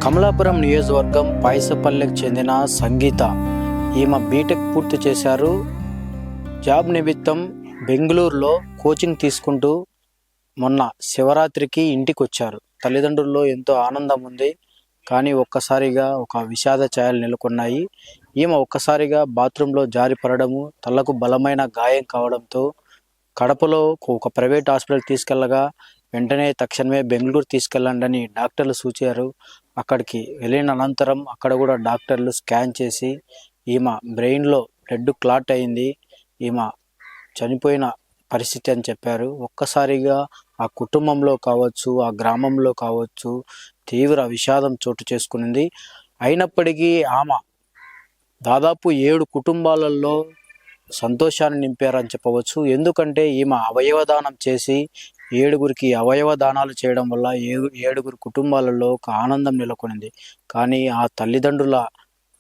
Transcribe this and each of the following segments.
కమలాపురం నియోజకవర్గం పైసపల్లెకు చెందిన సంగీత. ఈమె బీటెక్ పూర్తి చేశారు. జాబ్ నిమిత్తం బెంగళూరులో కోచింగ్ తీసుకుంటూ మొన్న శివరాత్రికి ఇంటికి వచ్చారు. తల్లిదండ్రుల్లో ఎంతో ఆనందం ఉంది, కానీ ఒక్కసారిగా ఒక విషాద ఛాయలు నెలకొన్నాయి. ఈమె ఒక్కసారిగా బాత్రూంలో జారి పడడము, తలకు బలమైన గాయం కావడంతో కడపలో ఒక ప్రైవేట్ హాస్పిటల్కి తీసుకెళ్లగా వెంటనే తక్షణమే బెంగళూరు తీసుకెళ్ళండి అని డాక్టర్లు సూచారు. అక్కడికి వెళ్ళిన అనంతరం అక్కడ కూడా డాక్టర్లు స్కాన్ చేసి ఈమె బ్రెయిన్లో బ్లడ్ క్లాట్ అయింది, ఈమె చనిపోయిన పరిస్థితి అని చెప్పారు. ఒక్కసారిగా ఆ కుటుంబంలో కావచ్చు, ఆ గ్రామంలో కావచ్చు తీవ్ర విషాదం చోటు చేసుకునింది. అయినప్పటికీ ఆమె దాదాపు 7 కుటుంబాలలో సంతోషాన్ని నింపారని చెప్పవచ్చు. ఎందుకంటే ఈమె అవయవదానం చేసి 7గురికి అవయవ దానాలు చేయడం వల్ల 7గురు కుటుంబాలలో ఒక ఆనందం నెలకొనింది. కానీ ఆ తల్లిదండ్రుల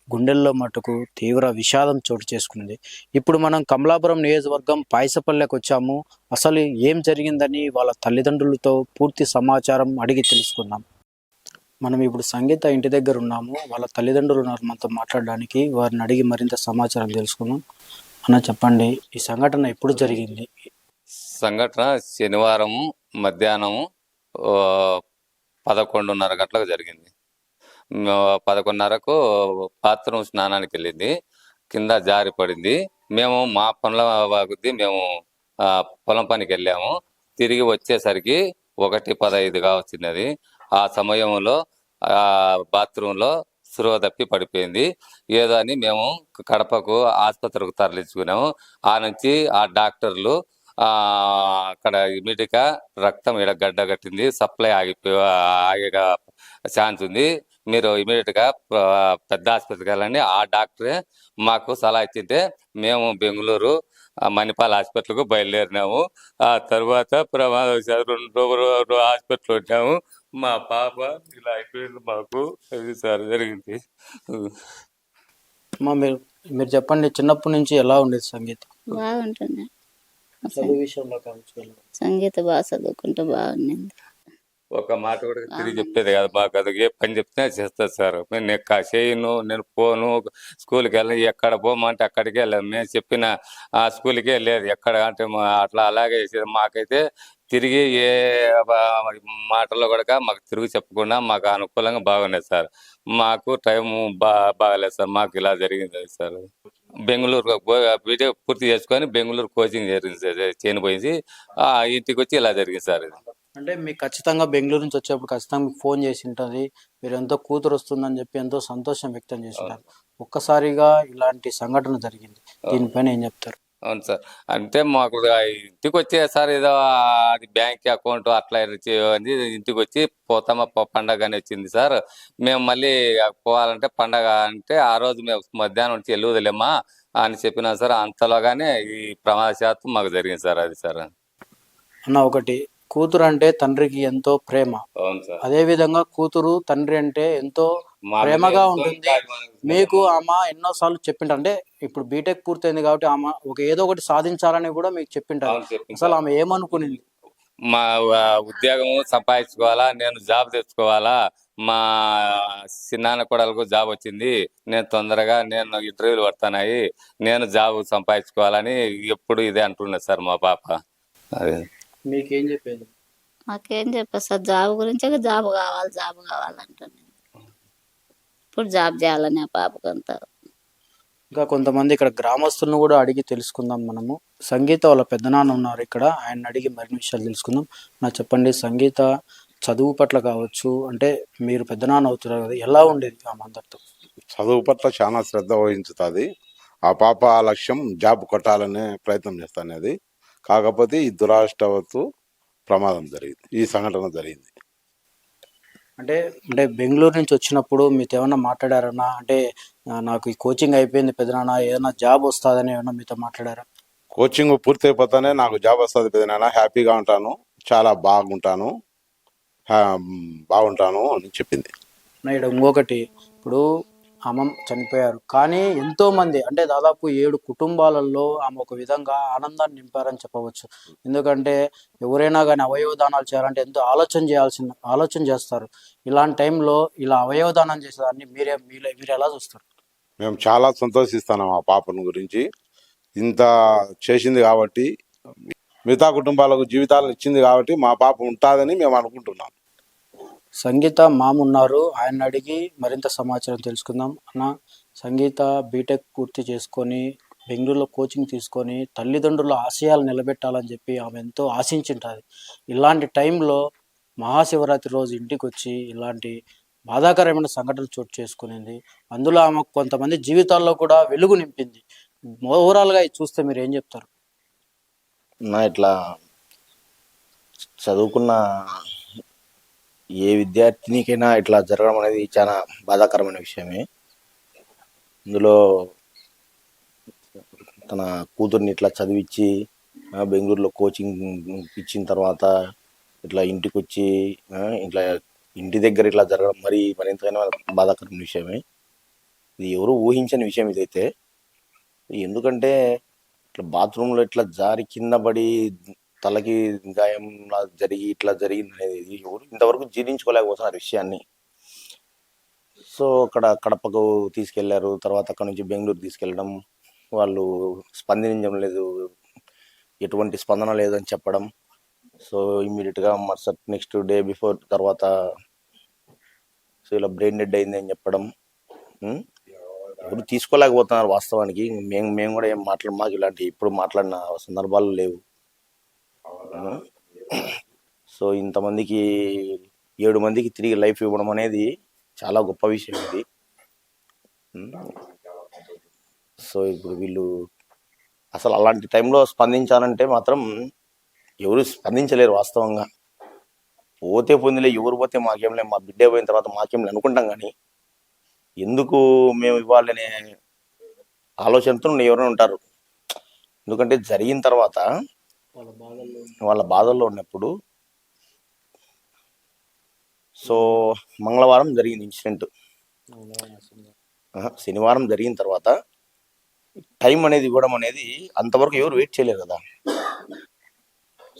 గుండెల్లో మటుకు తీవ్ర విషాదం చోటు చేసుకున్నది. ఇప్పుడు మనం కమలాపురం నియోజకవర్గం పైసపల్లెకు వచ్చాము. అసలు ఏం జరిగిందని వాళ్ళ తల్లిదండ్రులతో పూర్తి సమాచారం అడిగి తెలుసుకుందాం. మనం ఇప్పుడు సంగీత ఇంటి దగ్గర ఉన్నాము. వాళ్ళ తల్లిదండ్రులు ఉన్నారు మనతో మాట్లాడడానికి. వారిని అడిగి మరింత సమాచారం తెలుసుకుందాం. అన్న చెప్పండి, ఈ సంఘటన ఎప్పుడు జరిగింది? సంఘటన శనివారం మధ్యాహ్నం 11:30 గంటలకు జరిగింది. 11:30కు బాత్రూమ్ స్నానానికి వెళ్ళింది, కింద జారి పడింది. మేము మా పనుల కొద్దీ మేము పొలం పనికి వెళ్ళాము. తిరిగి వచ్చేసరికి 1:15గా వచ్చింది. అది ఆ సమయంలో బాత్రూంలో స్పృహ తప్పి పడిపోయింది. ఏదో అని మేము కడపకు ఆసుపత్రికి తరలించుకున్నాము. ఆ నుంచి ఆ డాక్టర్లు అక్కడ ఇమీడియట్గా రక్తం ఈడ గడ్డ కట్టింది, సప్లై ఆగే ఛాన్స్ ఉంది, మీరు ఇమీడియట్గా పెద్ద ఆసుపత్రికి వెళ్ళండి. ఆ డాక్టరే మాకు సలహా ఇచ్చింటే మేము బెంగళూరు మణిపాల్ హాస్పిటల్కు బయలుదేరినాము. ఆ తర్వాత ప్రమాదవశాత్తు 2 రోజులు హాస్పిటల్ వచ్చాము. మా పాప ఇలా అయిపోయింది, మాకు అది సార్ జరిగింది. మీరు చెప్పండి, చిన్నప్పటి నుంచి ఎలా ఉండేది సంగీత? బాగుంటుంది. చదువు విషయంలో కావచ్చు, సంగీత బాగా చదువుకుంటూ బాగుండింది. ఒక మాట కూడా తిరిగి చెప్పేది కాదు, మాకు అది ఏ పని చెప్తే చేస్తుంది సార్. నేను చేయను, నేను పోను, స్కూల్కి వెళ్ళను, ఎక్కడ పోమంటే అక్కడికే వెళ్ళాను. మేము చెప్పిన ఆ స్కూల్కే లేదు, ఎక్కడ అంటే అట్లా అలాగే చేసేది. మాకైతే తిరిగి ఏ మాటల్లో కూడా మాకు తిరిగి చెప్పకుండా మాకు అనుకూలంగా బాగున్నాయి సార్. మాకు టైం బాగలేదు సార్. మాకు ఇలా జరిగింది సార్. బెంగళూరు బీటెక్ పూర్తి చేసుకొని బెంగళూరు కోచింగ్ చేయబోయింది. ఇంటికి వచ్చి ఇలా జరిగింది సార్. ఇది అంటే మీకు ఖచ్చితంగా బెంగళూరు నుంచి వచ్చేప్పుడు ఖచ్చితంగా మీకు ఫోన్ చేసి ఉంటుంది, మీరు ఎంతో కూతురు వస్తుందని చెప్పి ఎంతో సంతోషం వ్యక్తం చేస్తున్నారు. ఒక్కసారిగా ఇలాంటి సంఘటన జరిగింది, దీనిపైన ఏం చెప్తారు? అవును సార్. అంటే మాకు ఇంటికి వచ్చే సార్ ఏదో అది బ్యాంక్ అకౌంట్ అట్లా ఇంటికి వచ్చి పోతామా పండగ అని వచ్చింది సార్. మేము మళ్ళీ పోవాలంటే పండగ అంటే ఆ రోజు మేము మధ్యాహ్నం నుంచి వెళ్ళుదలేమా అని చెప్పినా సార్. అంతలోగానే ఈ ప్రమాదశాత్తు మాకు జరిగింది సార్. అది సార్ అన్న, ఒకటి కూతురు అంటే తండ్రికి ఎంతో ప్రేమ, అదే విధంగా కూతురు తండ్రి అంటే ఎంతో ప్రేమగా ఉంటుంది. మీకు ఆమె ఎన్నోసార్లు చెప్పింటారు, అంటే ఇప్పుడు బీటెక్ పూర్తయింది కాబట్టి ఆమె ఏదో ఒకటి సాధించాలని కూడా మీకు చెప్పింటారు. అసలు ఆమె ఏమనుకునింది? మా ఉద్యోగం సంపాదించుకోవాలా, నేను జాబ్ తెచ్చుకోవాలా, మా చిన్నాన్న కొడలకు జాబ్ వచ్చింది, నేను తొందరగా నేను ఇంటర్వ్యూలు పడుతున్నాయి, నేను జాబ్ సంపాదించుకోవాలని ఎప్పుడు ఇదే అంటున్నది సార్ మా పాప. అదే మీకేం చెప్పేది? మాకేం చెప్పదు సార్, జాబ్ గురించి జాబ్ కావాలంటుంది. ఇప్పుడు జాబ్ చేయాలని ఆ పాపకంతా. ఇంకా కొంతమంది ఇక్కడ గ్రామస్తులను కూడా అడిగి తెలుసుకుందాం మనము. సంగీత వాళ్ళ పెద్దనాన్న ఉన్నారు ఇక్కడ, ఆయన అడిగి మరిన్ని విషయాలు తెలుసుకుందాం. నాకు చెప్పండి, సంగీత చదువు పట్ల కావచ్చు, అంటే మీరు పెద్దనాన్న అవుతున్నారు కదా, ఎలా ఉండేది ఆమె అందరితో? చదువు పట్ల చాలా శ్రద్ధ వహించుతుంది. ఆ పాప లక్ష్యం జాబ్ కొట్టాలనే ప్రయత్నం చేస్తానేది. కాకపోతే ఈ దురాష్టవత్తు ప్రమాదం జరిగింది, ఈ సంఘటన జరిగింది. అంటే బెంగళూరు నుంచి వచ్చినప్పుడు మీతో ఏమన్నా మాట్లాడారన్నా? అంటే నాకు ఈ కోచింగ్ అయిపోయింది పెద్దనాన్న, ఏదైనా జాబ్ వస్తుందని ఏమన్నా మీతో మాట్లాడారా? కోచింగ్ పూర్తయిపోతానే నాకు జాబ్ వస్తుంది పెద్దనాన్న, హ్యాపీగా ఉంటాను, చాలా బాగుంటాను అని చెప్పింది. ఇక్కడ ఇంకొకటి, ఇప్పుడు ఆమె చనిపోయారు. కానీ ఎంతో మంది అంటే దాదాపు 7 కుటుంబాలలో ఆమె ఒక విధంగా ఆనందాన్ని నింపారని చెప్పవచ్చు. ఎందుకంటే ఎవరైనా గానీ అవయవ దానాలు చేయాలంటే ఎంతో ఆలోచన చేస్తారు. ఇలాంటి టైంలో ఇలా అవయవ దానం చేసేదాన్ని మీరెలా చూస్తారు? మేము చాలా సంతోషిస్తున్నాం ఆ పాపను గురించి. ఇంత చేసింది కాబట్టి, మిగతా కుటుంబాలకు జీవితాలను ఇచ్చింది కాబట్టి మా పాప ఉంటుందని మేము అనుకుంటున్నాం. సంగీత మామున్నారు. ఆయన్ని అడిగి మరింత సమాచారం తెలుసుకుందాం. అన్న, సంగీత బీటెక్ పూర్తి చేసుకొని బెంగళూరులో కోచింగ్ తీసుకొని తల్లిదండ్రుల ఆశయాలు నిలబెట్టాలని చెప్పి ఆమె ఎంతో ఆశించుంటుంది. ఇలాంటి టైంలో మహాశివరాత్రి రోజు ఇంటికి వచ్చి ఇలాంటి బాధాకరమైన సంఘటనలు చోటు చేసుకునింది. అందులో ఆమె కొంతమంది జీవితాల్లో కూడా వెలుగు నింపింది. ఓవరాల్గా ఇది చూస్తే మీరు ఏం చెప్తారు? నా ఇట్లా చదువుకున్న ఏ విద్యార్థినికైనా ఇట్లా జరగడం అనేది చాలా బాధాకరమైన విషయమే. ఇందులో తన కూతుర్ని ఇట్లా చదివించి బెంగళూరులో కోచింగ్ ఇచ్చిన తర్వాత ఇట్లా ఇంటికి వచ్చి ఇట్లా ఇంటి దగ్గర ఇట్లా జరగడం మరింతైనా బాధాకరమైన విషయమే. ఇది ఎవరు ఊహించని విషయం ఇదైతే. ఎందుకంటే ఇట్లా బాత్రూంలో ఇట్లా జారి కింద పడి తలకి గాయం జరిగి ఇట్లా జరిగింది అనేది ఎవరు ఇంతవరకు జీర్ణించుకోలేకపోతున్నారు విషయాన్ని. సో అక్కడ కడపకు తీసుకెళ్లారు, తర్వాత అక్కడ నుంచి బెంగళూరు తీసుకెళ్ళడం, వాళ్ళు స్పందించడం లేదు, ఎటువంటి స్పందన లేదని చెప్పడం. సో ఇమ్మీడియట్గా నెక్స్ట్ డే బిఫోర్ తర్వాత సో ఇలా బ్రెయిన్ డెడ్ అయింది అని చెప్పడం. ఎవరు తీసుకోలేకపోతున్నారు వాస్తవానికి. మేము కూడా ఏం మాకు ఇలాంటి ఇప్పుడు మాట్లాడిన సందర్భాలు లేవు. సో ఇంతమందికి 7 మందికి తిరిగి లైఫ్ ఇవ్వడం అనేది చాలా గొప్ప విషయం ఇది. సో ఇప్పుడు వీళ్ళు అసలు అలాంటి టైంలో స్పందించాలంటే మాత్రం ఎవరు స్పందించలేరు వాస్తవంగా. పోతే పొందిలే, ఎవరు పోతే మాకేంలే, మా బిడ్డే పోయిన తర్వాత మాకేంలే అనుకుంటాం, కానీ ఎందుకు మేము ఇవ్వాలనే ఆలోచనతో ఎవరైనా ఉంటారు. ఎందుకంటే జరిగిన తర్వాత వాళ్ళ బాధల్లో ఉన్నప్పుడు. సో మంగళవారం జరిగింది ఇన్సిడెంట్. శనివారం జరిగిన తర్వాత టైం అనేది ఇవ్వడం అనేది అంతవరకు ఎవరు వెయిట్ చేయలేరు కదా.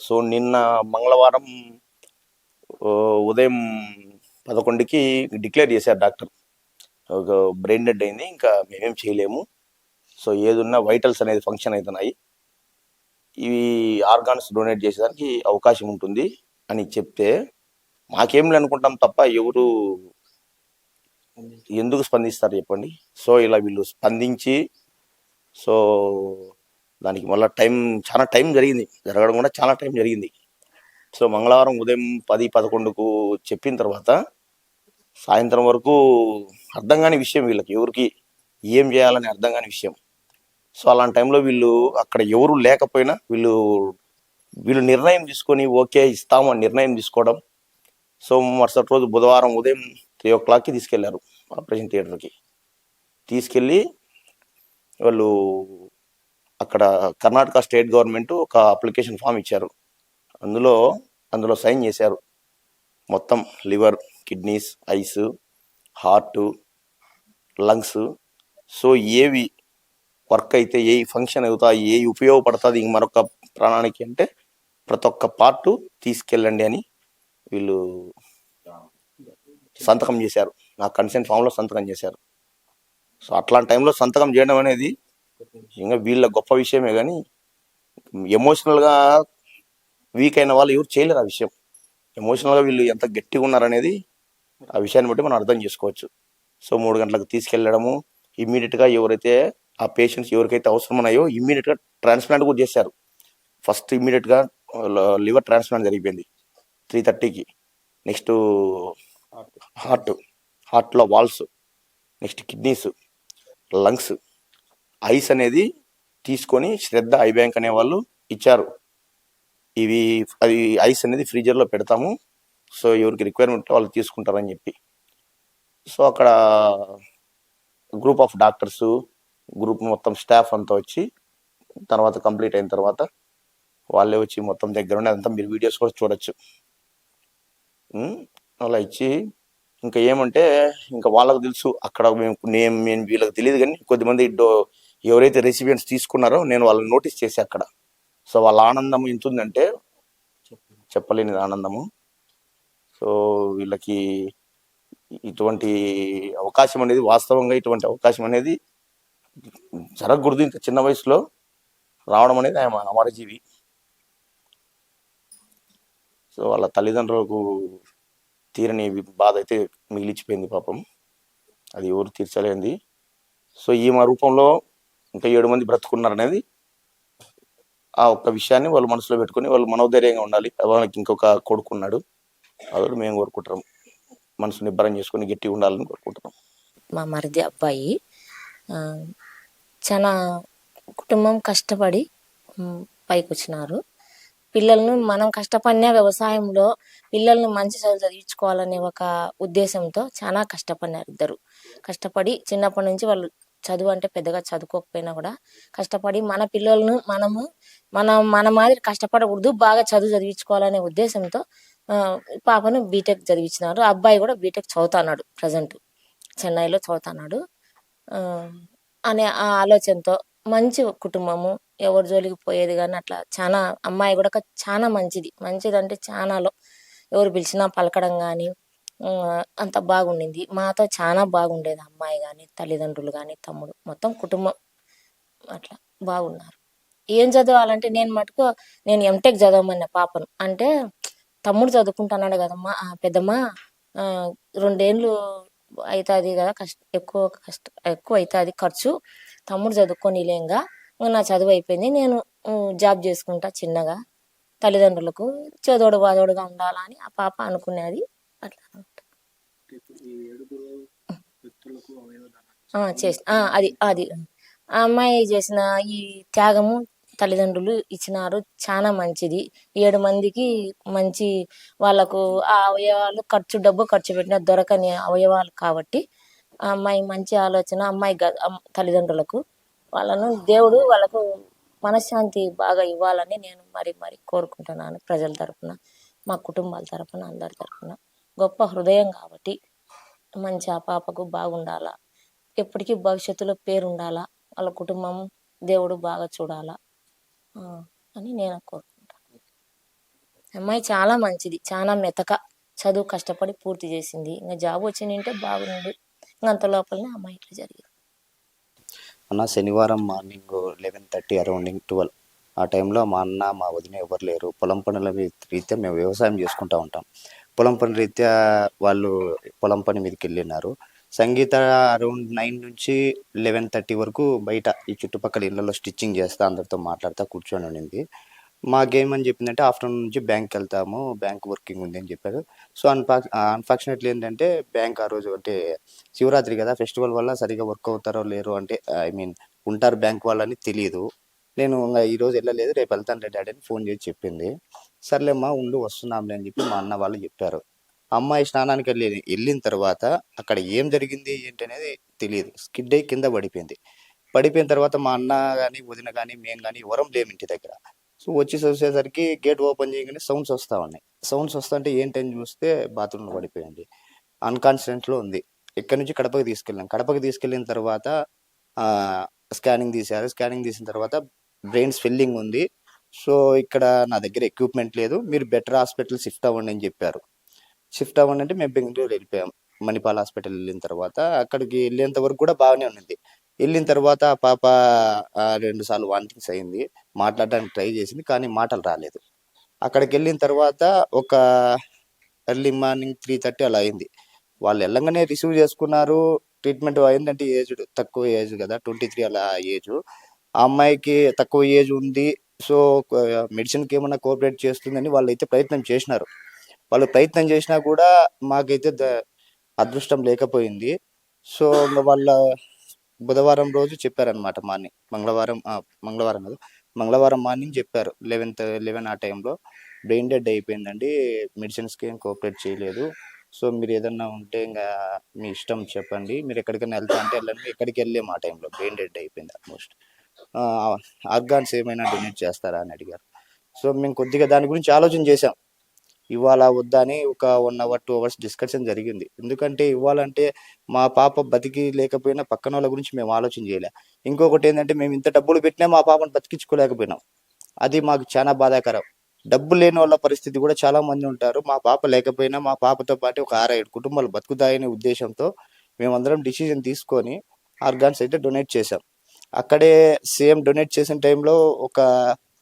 సో నిన్న మంగళవారం ఉదయం 11కి డిక్లేర్ చేశారు డాక్టర్, ఒక బ్రెయిన్ డెడ్ అయింది, ఇంకా మేమేం చేయలేము. సో ఏదున్నా వైటల్స్ అనేది ఫంక్షన్ అవుతున్నాయి, ఇవి ఆర్గాన్స్ డొనేట్ చేసేదానికి అవకాశం ఉంటుంది అని చెప్తే మాకేం అనుకుంటాం తప్ప ఎవరు ఎందుకు స్పందిస్తారు చెప్పండి. సో ఇలా వీళ్ళు స్పందించి సో దానికి మళ్ళీ చాలా టైం జరిగింది, జరగడం కూడా చాలా టైం జరిగింది. సో మంగళవారం ఉదయం 10-11కు చెప్పిన తర్వాత సాయంత్రం వరకు అర్థం కాని విషయం వీళ్ళకి, ఎవరికి ఏం చేయాలని అర్థం కాని విషయం. సో అలాంటి టైంలో వీళ్ళు అక్కడ ఎవరు లేకపోయినా వీళ్ళు నిర్ణయం తీసుకొని ఓకే ఇస్తాము అని నిర్ణయం తీసుకోవడం. సో మరుసటి రోజు బుధవారం ఉదయం 3 o'clockకి తీసుకెళ్లారు ఆపరేషన్ థియేటర్కి. తీసుకెళ్ళి వాళ్ళు అక్కడ కర్ణాటక స్టేట్ గవర్నమెంట్ ఒక అప్లికేషన్ ఫామ్ ఇచ్చారు, అందులో సైన్ చేశారు. మొత్తం liver, kidneys, ice, heart, lungs, so ఏవి వర్క్ అయితే, ఏ ఫంక్షన్ అవుతాయి, ఏ ఉపయోగపడుతుంది మరొక ప్రాణానికి అంటే ప్రతి ఒక్క పార్ట్ తీసుకెళ్ళండి అని వీళ్ళు సంతకం చేశారు. నా కన్సెంట్ ఫామ్లో సంతకం చేశారు. సో అట్లాంటి టైంలో సంతకం చేయడం అనేది ఇంకా వీళ్ళ గొప్ప విషయమే, కానీ ఎమోషనల్గా వీక్ అయిన వాళ్ళు ఎవరు చేయలేరు ఆ విషయం. ఎమోషనల్గా వీళ్ళు ఎంత గట్టిగా ఉన్నారనేది ఆ విషయాన్ని బట్టి మనం అర్థం చేసుకోవచ్చు. సో 3 గంటలకు తీసుకెళ్ళడము, ఇమ్మీడియట్గా ఎవరైతే ఆ పేషెంట్స్ ఎవరికైతే అవసరం ఉన్నాయో ఇమ్మీడియట్గా ట్రాన్స్ప్లాంట్ కూడా చేశారు. ఫస్ట్ ఇమ్మీడియట్గా లివర్ ట్రాన్స్ప్లాంట్ జరిగిపోయింది 3:30కి. నెక్స్ట్ హార్ట్లో valves, next kidneys, lungs, eyes అనేది తీసుకొని శ్రద్ధ ఐ బ్యాంక్ అనే వాళ్ళు ఇచ్చారు. అది ఐస్ అనేది ఫ్రీజర్లో పెడతాము, సో ఎవరికి రిక్వైర్మెంట్ వాళ్ళు తీసుకుంటారని చెప్పి. సో అక్కడ గ్రూప్ ఆఫ్ డాక్టర్స్, గ్రూప్ మొత్తం స్టాఫ్ అంతా వచ్చి తర్వాత కంప్లీట్ అయిన తర్వాత వాళ్ళే వచ్చి మొత్తం దగ్గర ఉండి అదంతా మీరు వీడియోస్ కూడా చూడొచ్చు. అలా ఇచ్చి ఇంకా ఏమంటే ఇంకా వాళ్ళకు తెలుసు అక్కడ నేను వీళ్ళకి తెలియదు, కానీ కొద్దిమంది ఎవరైతే రెసిపియన్స్ తీసుకున్నారో నేను వాళ్ళని నోటీస్ చేసి అక్కడ. సో వాళ్ళ ఆనందం ఎంత ఉందంటే చెప్పలేని ఆనందము. సో వీళ్ళకి ఇటువంటి అవకాశం అనేది, వాస్తవంగా ఇటువంటి అవకాశం అనేది జరగకూడదు. ఇంత చిన్న వయసులో రావడం అనేది ఆయన అమరజీవి. సో వాళ్ళ తల్లిదండ్రులకు తీరని బాధ అయితే మిగిలిచిపోయింది పాపం, అది ఎవరు తీర్చలేనిది. సో ఈమె రూపంలో ఇంకా 7 మంది బ్రతుకున్నారనేది ఆ ఒక్క విషయాన్ని వాళ్ళు మనసులో పెట్టుకుని వాళ్ళు మనోధైర్యంగా ఉండాలి. వాళ్ళకి ఇంకొక కొడుకున్నాడు, అదొకటి మేము కోరుకుంటున్నాం. మనసు నిబ్బరం చేసుకుని గట్టిగా ఉండాలని కోరుకుంటున్నాం. మా మరిది అబ్బాయి ఆ, చాలా కుటుంబం కష్టపడి పైకి వచ్చినారు. పిల్లలను మనం కష్టపడిన వ్యవసాయంలో పిల్లల్ని మంచి చదువు చదివించుకోవాలనే ఒక ఉద్దేశంతో చాలా కష్టపడినారు ఇద్దరు. కష్టపడి చిన్నప్పటి నుంచి వాళ్ళు చదువు అంటే పెద్దగా చదువుకోకపోయినా కూడా కష్టపడి మన పిల్లలను మన మాదిరి కష్టపడకూడదు, బాగా చదువు చదివించుకోవాలనే ఉద్దేశంతో పాపను బీటెక్ చదివించినారు. అబ్బాయి కూడా బీటెక్ చదువుతున్నాడు, ప్రజెంట్ చెన్నైలో చదువుతున్నాడు. అనే ఆ ఆలోచనతో మంచి కుటుంబము, ఎవరి జోలికి పోయేది కానీ అట్లా చాలా. అమ్మాయి కూడా చాలా మంచిది అంటే చాలాలో ఎవరు పిలిచినా పలకడం కానీ అంత బాగుండింది. మాతో చాలా బాగుండేది అమ్మాయి కానీ, తల్లిదండ్రులు కానీ, తమ్ముడు, మొత్తం కుటుంబం అట్లా బాగున్నారు. ఏం చదవాలంటే నేను ఎంటెక్ చదవమన్న పాపను. అంటే తమ్ముడు చదువుకుంటున్నాడు కదమ్మా, పెద్దమ్మా 2 ఏళ్ళు అవుతుంది కదా, ఎక్కువ అవుతుంది ఖర్చు, తమ్ముడు చదువుకోనిలేంగా, నా చదువు అయిపోయింది, నేను జాబ్ చేసుకుంటా చిన్నగా, తల్లిదండ్రులకు చదోడు బాదోడుగా ఉండాలని ఆ పాప అనుకునేది. అట్లా చేసి అది ఆ అమ్మాయి చేసిన ఈ త్యాగము తల్లిదండ్రులు ఇచ్చినారు, చాలా మంచిది. 7 మందికి మంచి వాళ్ళకు ఆ అవయవాలు డబ్బు ఖర్చు పెట్టిన దొరకని అవయవాలు కాబట్టి ఆ అమ్మాయి మంచి ఆలోచన. అమ్మాయి తల్లిదండ్రులకు వాళ్ళను దేవుడు వాళ్ళకు మనశ్శాంతి బాగా ఇవ్వాలని నేను మరి కోరుకుంటున్నాను. ప్రజల తరపున, మా కుటుంబాల తరపున, అందరి తరపున. గొప్ప హృదయం కాబట్టి మంచి ఆ పాపకు బాగుండాలా, ఎప్పటికీ భవిష్యత్తులో పేరు ఉండాలా, వాళ్ళ కుటుంబం దేవుడు బాగా చూడాలా అని నేను కోరుకుంటాను. అమ్మాయి చాలా మంచిది, చాలా మెతక, చదువు కష్టపడి పూర్తి చేసింది. ఇంకా జాబ్ వచ్చిందంటే బాగుంది. ఇంకా అంత లోపలనే అమ్మాయి ఇట్లా జరిగింది. అన్న శనివారం మార్నింగ్ 11:30 అరౌండింగ్ 12 ఆ టైంలో మా అన్న మా వదిన ఎవరు లేరు. పొలం పనుల రీత్యా మేము వ్యవసాయం చేసుకుంటూ ఉంటాం. పొలం పని రీత్యా వాళ్ళు పొలం పని మీదకి వెళ్ళినారు. సంగీత అరౌండ్ 9 నుంచి 11:30 వరకు బయట ఈ చుట్టుపక్కల ఇళ్లలో స్టిచ్చింగ్ చేస్తా అందరితో మాట్లాడుతూ కూర్చొని ఉండింది. మాకేమని చెప్పిందంటే ఆఫ్టర్నూన్ నుంచి బ్యాంక్కి వెళ్తాము, బ్యాంక్ వర్కింగ్ ఉంది అని చెప్పారు. సో అన్ఫార్చునేట్లీ ఏంటంటే బ్యాంక్ ఆ రోజు అంటే శివరాత్రి కదా, ఫెస్టివల్ వల్ల సరిగా వర్క్ అవుతారో లేరు అంటే ఉంటారు బ్యాంక్ వాళ్ళని తెలియదు. నేను ఇంకా ఈరోజు వెళ్ళలేదు, రేపు వెళ్తాను డాడీ అని ఫోన్ చేసి చెప్పింది. సర్లేమ్మా ఉండు వస్తున్నాంలే అని చెప్పి మా అన్న వాళ్ళు చెప్పారు. అమ్మాయి స్నానానికి వెళ్ళిన తర్వాత అక్కడ ఏం జరిగింది ఏంటి అనేది తెలియదు. స్కిడ్ అయ్యి కింద పడిపోయిన తర్వాత మా అన్న కానీ వదిన కానీ మేము కానీ ఎవరం లేము ఇంటి దగ్గర. సో వచ్చి చూసేసరికి గేట్ ఓపెన్ చేయగానే సౌండ్స్ వస్తూ ఉన్నాయి. సౌండ్స్ వస్తుంటే ఏంటని చూస్తే బాత్రూంలో పడిపోయింది, అన్కాన్షియస్లో ఉంది. ఇక్కడి నుంచి కడపకి తీసుకెళ్ళిన తర్వాత స్కానింగ్ తీశారు. స్కానింగ్ తీసిన తర్వాత బ్రెయిన్ స్వెల్లింగ్ ఉంది. సో ఇక్కడ నా దగ్గర ఎక్విప్మెంట్ లేదు, మీరు బెటర్ హాస్పిటల్ షిఫ్ట్ అవ్వండి అని చెప్పారు. షిఫ్ట్ అవ్వండి అంటే మేము బెంగళూరు వెళ్ళిపోయాం. మణిపాల్ హాస్పిటల్ వెళ్ళిన తర్వాత అక్కడికి వెళ్ళేంత వరకు కూడా బాగానే ఉన్నది. వెళ్ళిన తర్వాత ఆ పాప 2 సార్లు వామిటింగ్స్ అయింది, మాట్లాడడానికి ట్రై చేసింది కానీ మాటలు రాలేదు. అక్కడికి వెళ్ళిన తర్వాత ఒక ఎర్లీ మార్నింగ్ 3:30 అలా అయింది. వాళ్ళు వెళ్ళంగానే రిసీవ్ చేసుకున్నారు. ట్రీట్మెంట్ అయిందంటే తక్కువ ఏజ్ కదా, 23 అలా ఏజ్. ఆ అమ్మాయికి తక్కువ ఏజ్ ఉంది. సో మెడిసిన్కి ఏమన్నా కోఆపరేట్ చేస్తుందని వాళ్ళు అయితే ప్రయత్నం చేసినారు. వాళ్ళు ప్రయత్నం చేసినా కూడా మాకైతే అదృష్టం లేకపోయింది. సో వాళ్ళ బుధవారం రోజు చెప్పారనమాట మార్నింగ్, మంగళవారం మార్నింగ్ చెప్పారు 11 ఆ టైంలో బ్రెయిన్ డెడ్ అయిపోయిందండి, మెడిసిన్స్కి ఏం కోఆపరేట్ చేయలేదు. సో మీరు ఏదన్నా ఉంటే ఇంకా మీ ఇష్టం చెప్పండి, మీరు ఎక్కడికైనా వెళ్తా అంటే వెళ్ళండి. ఎక్కడికి వెళ్ళలేము ఆ టైంలో, బ్రెయిన్ డెడ్ అయిపోయింది ఆల్మోస్ట్. ఆర్గాన్స్ ఏమైనా డొనేట్ చేస్తారా అని అడిగారు. సో మేము కొద్దిగా దాని గురించి ఆలోచన చేసాం. ఇవ్వాలా వద్దా అని ఒక 1 అవర్ 2 అవర్స్ డిస్కషన్ జరిగింది. ఎందుకంటే ఇవ్వాలంటే మా పాప బతికి లేకపోయినా పక్కన వాళ్ళ గురించి మేము ఆలోచన చేయలే. ఇంకొకటి ఏంటంటే మేము ఇంత డబ్బులు పెట్టినా మా పాపను బతికించుకోలేకపోయినాం. అది మాకు చాలా బాధాకరం. డబ్బు లేని వాళ్ళ పరిస్థితి కూడా చాలా మంది ఉంటారు. మా పాప లేకపోయినా మా పాపతో పాటు ఒక 6-7 కుటుంబాలు బతుకుతాయనే ఉద్దేశంతో మేమందరం డిసిజన్ తీసుకొని ఆర్గాన్స్ అయితే డొనేట్ చేశాం. అక్కడే సేమ్ డొనేట్ చేసిన టైంలో ఒక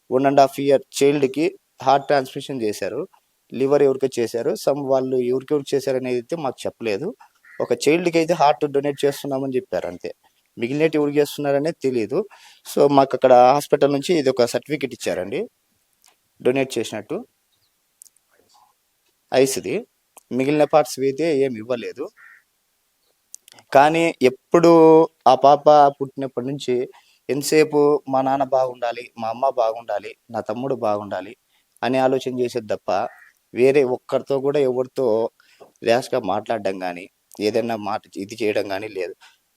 1.5 ఇయర్ చైల్డ్కి హార్ట్ ట్రాన్స్మిషన్ చేశారు. లివర్ ఎవరికో చేశారు. వాళ్ళు ఎవరికెవరికి చేశారు అనేది అయితే మాకు చెప్పలేదు. ఒక చైల్డ్కి అయితే హార్ట్ డొనేట్ చేస్తున్నామని చెప్పారు అంతే. మిగిలినట్టు ఎవరికి చేస్తున్నారనేది తెలియదు. సో మాకు అక్కడ హాస్పిటల్ నుంచి ఇది ఒక సర్టిఫికెట్ ఇచ్చారండి డొనేట్ చేసినట్టు, ఐస్ది. మిగిలిన పార్ట్స్ అయితే ఏమి ఇవ్వలేదు. కానీ ఎప్పుడు ఆ పాప పుట్టినప్పటి నుంచి ఎంతసేపు మా నాన్న బాగుండాలి, మా అమ్మ బాగుండాలి, నా తమ్ముడు బాగుండాలి అని ఆలోచన చేసేది తప్ప వేరే ఒక్కరితో కూడా ఎవరితో ర్యాష్గా మాట్లాడడం కానీ ఏదైనా మాట ఇది చేయడం కానీ లేదు.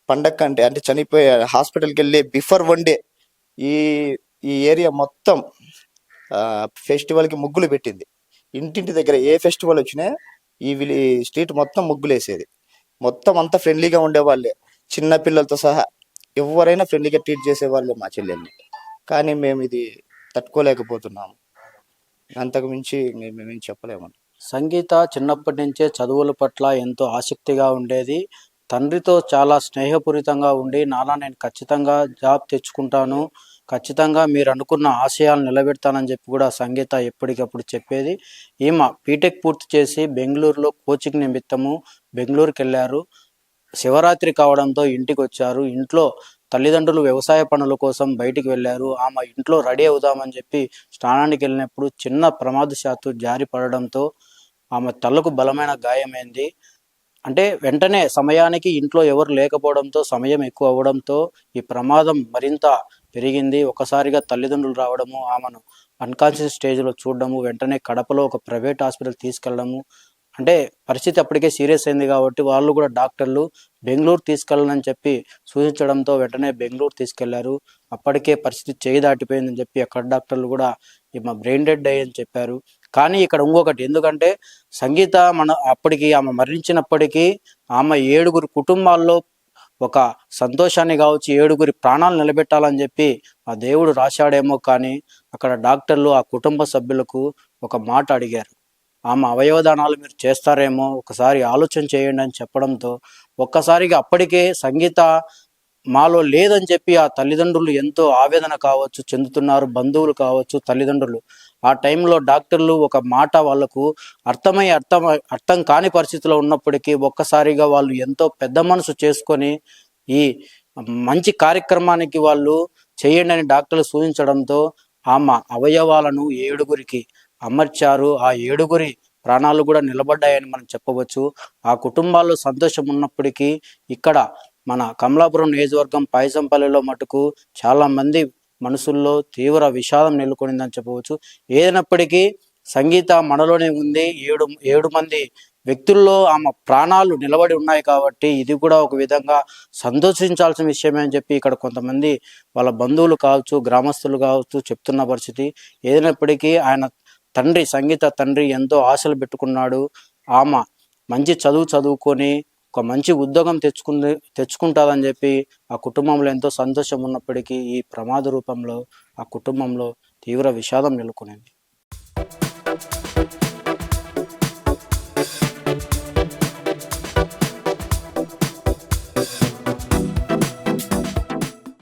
పండగ కంటే అంటే చనిపోయే హాస్పిటల్కి వెళ్ళే బిఫోర్ 1 డే ఈ ఈ ఏరియా మొత్తం ఫెస్టివల్కి ముగ్గులు పెట్టింది. ఇంటింటి దగ్గర ఏ ఫెస్టివల్ వచ్చినా ఈ స్ట్రీట్ మొత్తం ముగ్గులు వేసేది. మొత్తం అంతా ఫ్రెండ్లీగా ఉండేవాళ్ళే, చిన్న పిల్లలతో సహా ఎవరైనా ఫ్రెండ్లీగా ట్రీట్ చేసేవాళ్ళే మా చెల్లెల్ని. కానీ మేము ఇది తట్టుకోలేకపోతున్నాము. అంతకు మించి మేమేం చెప్పలేము. సంగీత చిన్నప్పటి నుంచే చదువుల పట్ల ఎంతో ఆసక్తిగా ఉండేది. తండ్రితో చాలా స్నేహపూరితంగా ఉండి, నాన్న నేను ఖచ్చితంగా జాబ్ తెచ్చుకుంటాను, ఖచ్చితంగా మీరు అనుకున్న ఆశయాలు నిలబెడతానని చెప్పి కూడా సంగీత ఎప్పటికప్పుడు చెప్పేది. ఈమె బీటెక్ పూర్తి చేసి బెంగళూరులో కోచింగ్ నిమిత్తము బెంగళూరుకి వెళ్ళారు. శివరాత్రి కావడంతో ఇంటికి వచ్చారు. ఇంట్లో తల్లిదండ్రులు వ్యవసాయ పనుల కోసం బయటికి వెళ్ళారు. ఆమె ఇంట్లో రెడీ అవుదామని చెప్పి స్నానానికి వెళ్ళినప్పుడు చిన్న ప్రమాదశాత్తు జారి పడడంతో ఆమె తలకు బలమైన గాయమైంది. అంటే వెంటనే సమయానికి ఇంట్లో ఎవరు లేకపోవడంతో, సమయం ఎక్కువ అవ్వడంతో ఈ ప్రమాదం మరింత పెరిగింది. ఒకసారిగా తల్లిదండ్రులు రావడము, ఆమెను అన్కాన్షియస్ స్టేజ్లో చూడడము, వెంటనే కడపలో ఒక ప్రైవేట్ హాస్పిటల్ తీసుకెళ్ళడము. అంటే పరిస్థితి అప్పటికే సీరియస్ అయింది కాబట్టి వాళ్ళు కూడా డాక్టర్లు బెంగళూరు తీసుకెళ్ళాలని చెప్పి సూచించడంతో వెంటనే బెంగళూరు తీసుకెళ్లారు. అప్పటికే పరిస్థితి చేయి దాటిపోయిందని చెప్పి అక్కడ డాక్టర్లు కూడా ఈమె బ్రెయిన్ డెడ్ అయ్యని చెప్పారు. కానీ ఇక్కడ ఇంకొకటి, ఎందుకంటే సంగీత అప్పటికి ఆమె మరణించినప్పటికీ ఆమె 7 కుటుంబాల్లో ఒక సంతోషాన్ని కావచ్చు, 7 ప్రాణాలు నిలబెట్టాలని చెప్పి ఆ దేవుడు రాశాడేమో. కానీ అక్కడ డాక్టర్లు ఆ కుటుంబ సభ్యులకు ఒక మాట అడిగారు, ఆమె అవయవదానాలు మీరు చేస్తారేమో, ఒకసారి ఆలోచన చేయండి అని చెప్పడంతో ఒక్కసారిగా అప్పటికే సంగీత మాలో లేదని చెప్పి ఆ తల్లిదండ్రులు ఎంతో ఆవేదన కావచ్చు చెందుతున్నారు. బంధువులు కావచ్చు, తల్లిదండ్రులు. ఆ టైంలో డాక్టర్లు ఒక మాట వాళ్లకు అర్థం కాని పరిస్థితిలో ఉన్నప్పటికీ ఒక్కసారిగా వాళ్ళు ఎంతో పెద్ద మనసు చేసుకొని ఈ మంచి కార్యక్రమానికి వాళ్ళు చేయండి అని డాక్టర్లు సూచించడంతో ఆమె అవయవాలను 7 అమర్చారు. ఆ 7 ప్రాణాలు కూడా నిలబడ్డాయని మనం చెప్పవచ్చు. ఆ కుటుంబాల్లో సంతోషం ఉన్నప్పటికీ ఇక్కడ మన కమలాపురం నియోజకవర్గం పాయసంపల్లిలో మటుకు చాలా మంది మనసుల్లో తీవ్ర విషాదం నెలకొనిందని చెప్పవచ్చు. ఏదైనప్పటికీ సంగీత మనలోనే ఉంది. 7 మంది వ్యక్తుల్లో ఆమె ప్రాణాలు నిలబడి ఉన్నాయి కాబట్టి ఇది కూడా ఒక విధంగా సంతోషించాల్సిన విషయమే అని చెప్పి ఇక్కడ కొంతమంది వాళ్ళ బంధువులు కావచ్చు, గ్రామస్తులు కావచ్చు చెప్తున్న పరిస్థితి. ఏదైనప్పటికీ ఆయన తండ్రి, సంగీత తండ్రి ఎంతో ఆశలు పెట్టుకున్నాడు. ఆమె మంచి చదువుకొని ఒక మంచి ఉద్యోగం తెచ్చుకుంటుందని చెప్పి ఆ కుటుంబంలో ఎంతో సంతోషం ఉన్నప్పటికీ ఈ ప్రమాద రూపంలో ఆ కుటుంబంలో తీవ్ర విషాదం నెలకొనింది.